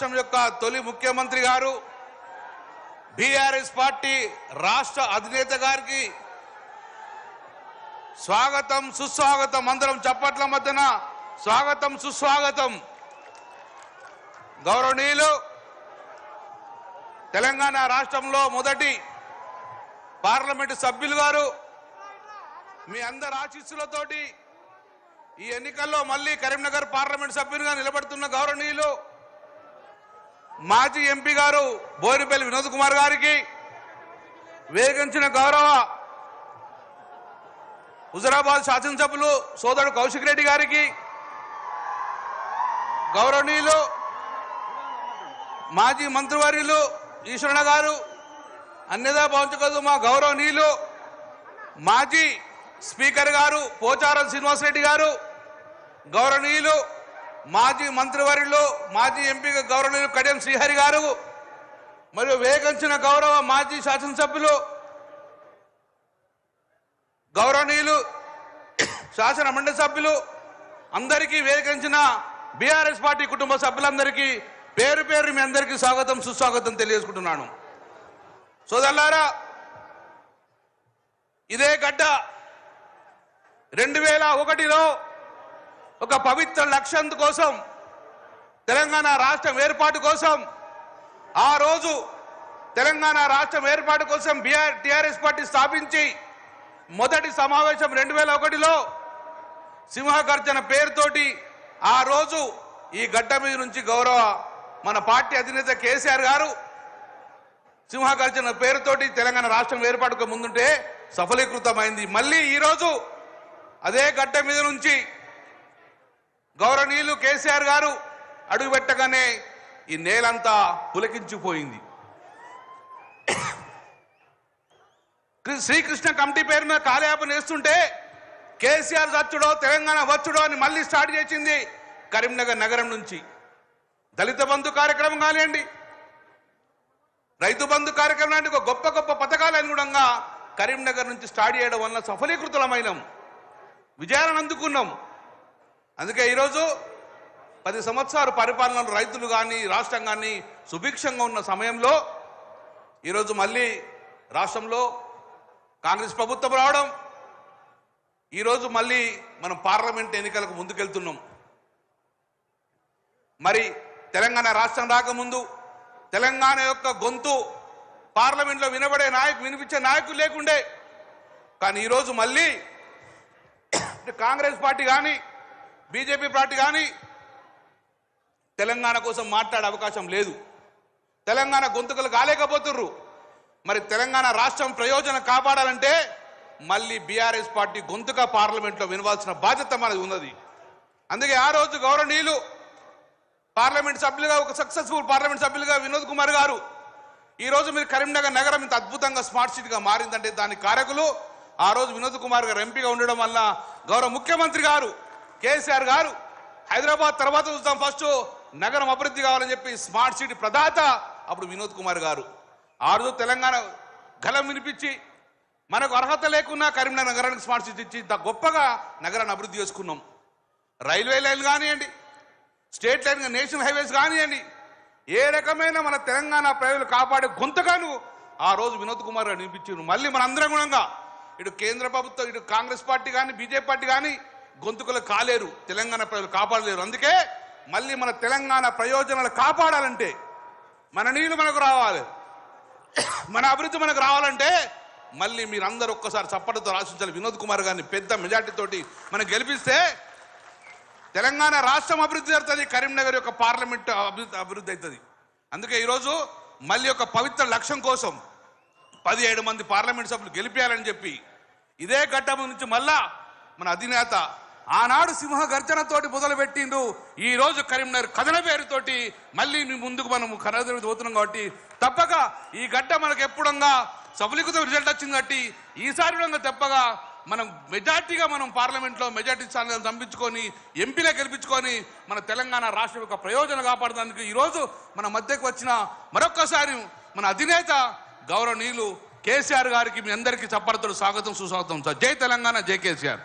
రాష్ట్రం యొక్క తొలి ముఖ్యమంత్రి గారు బీఆర్ఎస్ పార్టీ రాష్ట్ర అధినేత గారికి స్వాగతం సుస్వాగతం. అందరం చప్పట్ల మధ్యన స్వాగతం సుస్వాగతం. గౌరవనీయులు తెలంగాణ రాష్ట్రంలో మొదటి పార్లమెంటు సభ్యులు గారు, మీ అందరి ఆశీస్సులతోటి ఈ ఎన్నికల్లో మళ్ళీ కరీంనగర్ పార్లమెంట్ సభ్యునిగా నిలబడుతున్న గౌరవనీయులు మాజీ ఎంపీ గారు బోయినపల్లి వినోద్ కుమార్ గారికి, వేగించిన గౌరవ హుజరాబాద్ శాసనసభ్యులు సోదరుడు కౌశిక్ రెడ్డి గారికి, గౌరవనీయులు మాజీ మంత్రివర్యులు ఈశ్వరణ గారు, అన్యదా భావించకూడదు మా గౌరవనీయులు మాజీ స్పీకర్ గారు పోచారం శ్రీనివాసరెడ్డి గారు, గౌరవనీయులు మాజీ మంత్రివర్యులు మాజీ ఎంపీ గౌరవనీయులు కడియం శ్రీహరి గారు, మరియు వేగించిన గౌరవ మాజీ శాసనసభ్యులు గౌరవనీయులు శాసన మండలి సభ్యులు అందరికీ, వేగించిన బీఆర్ఎస్ పార్టీ కుటుంబ సభ్యులందరికీ పేరు పేరు మీ అందరికీ స్వాగతం సుస్వాగతం తెలియజేసుకుంటున్నాను. సోదరులారా, ఇదే గడ్డ 2001లో ఒక పవిత్ర లక్ష్యం కోసం, తెలంగాణ రాష్ట్రం ఏర్పాటు కోసం, ఆ రోజు తెలంగాణ రాష్ట్రం ఏర్పాటు కోసం టీఆర్ఎస్ పార్టీ స్థాపించి మొదటి సమావేశం 2001లో సింహగర్జన పేరుతోటి ఆ రోజు ఈ గడ్డ మీద నుంచి గౌరవ మన పార్టీ అధినేత కేసీఆర్ గారు సింహగర్జన పేరుతోటి తెలంగాణ రాష్ట్రం ఏర్పాటుకు ముందుంటే సఫలీకృతమైంది. మళ్ళీ ఈరోజు అదే గడ్డ మీద నుంచి గౌరవనీయులు కేసీఆర్ గారు అడుగుపెట్టగానే ఈ నేలంతా పులకించిపోయింది. శ్రీకృష్ణ కమిటీ పేరు మీద కాలయాపన వేస్తుంటే కేసీఆర్ వచ్చుడో తెలంగాణ వచ్చుడో అని మళ్ళీ స్టార్ట్ చేసింది కరీంనగర్ నగరం నుంచి. దళిత బంధు కార్యక్రమం కానివ్వండి, రైతు బంధు కార్యక్రమం లాంటి గొప్ప గొప్ప పథకాలు అనుగుణంగా కరీంనగర్ నుంచి స్టార్ట్ చేయడం వల్ల సఫలీకృతమైనాం, విజయాలను అందుకున్నాం. అందుకే ఈరోజు 10 సంవత్సరాల పరిపాలనలో రైతులు కానీ రాష్ట్రం కానీ సుభిక్షంగా ఉన్న సమయంలో ఈరోజు మళ్ళీ రాష్ట్రంలో కాంగ్రెస్ ప్రభుత్వం రావడం, ఈరోజు మళ్ళీ మనం పార్లమెంట్ ఎన్నికలకు ముందుకెళ్తున్నాం. మరి తెలంగాణ రాష్ట్రం రాకముందు తెలంగాణ యొక్క గొంతు పార్లమెంట్లో వినిపించే నాయకులు లేకుండే. కానీ ఈరోజు మళ్ళీ కాంగ్రెస్ పార్టీ కానీ బీజేపీ పార్టీ కానీ తెలంగాణ కోసం మాట్లాడే అవకాశం లేదు. తెలంగాణ గొంతుకలు కాలేకపోతుర్రు. మరి తెలంగాణ రాష్ట్రం ప్రయోజనం కాపాడాలంటే మళ్ళీ బీఆర్ఎస్ పార్టీ గొంతుగా పార్లమెంట్లో వినవాల్సిన బాధ్యత మనది ఉన్నది. అందుకే ఆ రోజు గౌరవనీయులు పార్లమెంట్ సభ్యులుగా, ఒక సక్సెస్ఫుల్ పార్లమెంట్ సభ్యులుగా వినోద్ కుమార్ గారు, ఈరోజు మీరు కరీంనగర్ నగరం ఇంత అద్భుతంగా స్మార్ట్ సిటీగా మారిందంటే దానికి కారకులు ఆ రోజు వినోద్ కుమార్ గారు ఎంపీగా ఉండడం వల్ల గౌరవ ముఖ్యమంత్రి గారు కేసీఆర్ గారు హైదరాబాద్ తర్వాత చూద్దాం, ఫస్ట్ నగరం అభివృద్ధి కావాలని చెప్పి స్మార్ట్ సిటీ ప్రదాత అప్పుడు వినోద్ కుమార్ గారు ఆ రోజు తెలంగాణ గలం వినిపించి మనకు అర్హత లేకున్నా కరీంనగర్ నగరానికి స్మార్ట్ సిటీ ఇచ్చి ఇంత గొప్పగా నగరాన్ని అభివృద్ధి చేసుకున్నాం. రైల్వే లైన్ కానివ్వండి, స్టేట్ లైన్ నేషనల్ హైవేస్ కానివ్వండి, ఏ రకమైన మన తెలంగాణ ప్రజలు కాపాడే గొంతుగాను ఆ రోజు వినోద్ కుమార్ గారు వినిపించారు. మళ్ళీ మన అందరం గుణంగా ఇటు కేంద్ర ప్రభుత్వం, ఇటు కాంగ్రెస్ పార్టీ కానీ బీజేపీ పార్టీ కానీ గొంతుకలు కాలేరు, తెలంగాణ ప్రజలు కాపాడలేరు. అందుకే మళ్ళీ మన తెలంగాణ ప్రయోజనాలు కాపాడాలంటే మన నీళ్లు మనకు రావాలి, మన అభివృద్ధి మనకు రావాలంటే మళ్ళీ మీరందరూ ఒక్కసారి చప్పటితో ఆశించాలి. వినోద్ కుమార్ గారిని పెద్ద మెజార్టీతోటి మనం గెలిపిస్తే తెలంగాణ రాష్ట్రం అభివృద్ధి జరుగుతుంది, కరీంనగర్ యొక్క పార్లమెంట్ అభివృద్ధి అవుతుంది. అందుకే ఈరోజు మళ్ళీ ఒక పవిత్ర లక్ష్యం కోసం 17 మంది పార్లమెంట్ సభ్యులు గెలిపేయాలని చెప్పి ఇదే గడ్డ నుంచి మళ్ళా మన అధినేత ఆనాడు సింహ గర్జనతోటి మొదలుపెట్టిండు. ఈ రోజు కరీంనగర్ కథన పేరుతోటి మళ్ళీ మీ ముందుకు మనం కథన పోతున్నాం. కాబట్టి తప్పక ఈ గడ్డ మనకు ఎప్పుడంగా సఫలీకృత రిజల్ట్ వచ్చింది. కాబట్టి ఈసారి తప్పగా మనం మెజార్టీగా మనం పార్లమెంట్లో మెజార్టీ స్థానాలను పంపించుకొని ఎంపీలే గెలిపించుకొని మన తెలంగాణ రాష్ట్రం యొక్క ప్రయోజనం కాపాడడానికి ఈరోజు మన మధ్యకు వచ్చిన మరొక్కసారి మన అధినేత గౌరవనీయులు కేసీఆర్ గారికి మీ అందరికీ చప్పట్లతో స్వాగతం సుస్వాగతం. జై తెలంగాణ, జై కేసీఆర్.